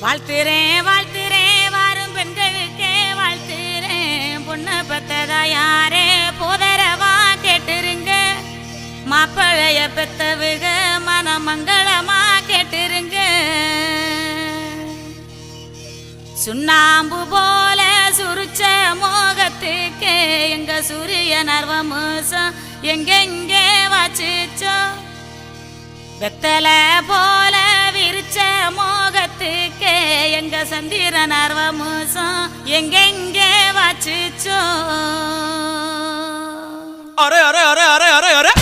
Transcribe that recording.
வாழ்த்துறேன் வாழ்த்துறேன் வாரும் பெண்களுக்கே வாழ்த்துறேன். பொண்ணை பெத்ததா யாரே போதரவா கேட்டுருங்க. மாப்பிளைய பெத்தவுக மனமங்களமா கேட்டுருங்க. சுண்ணாம்பு போல சுருச்ச மோகத்துக்கு எங்க சூரிய நர்வமூசம் எங்கெங்கே வாச்சிச்சோ. வெத்தல போல விரிச்ச மோகத்துக்கு எங்க சந்திர நர்வமூசம் எங்கெங்கே வாச்சிச்சோ. அரே அரே அரே அரே அரே அரே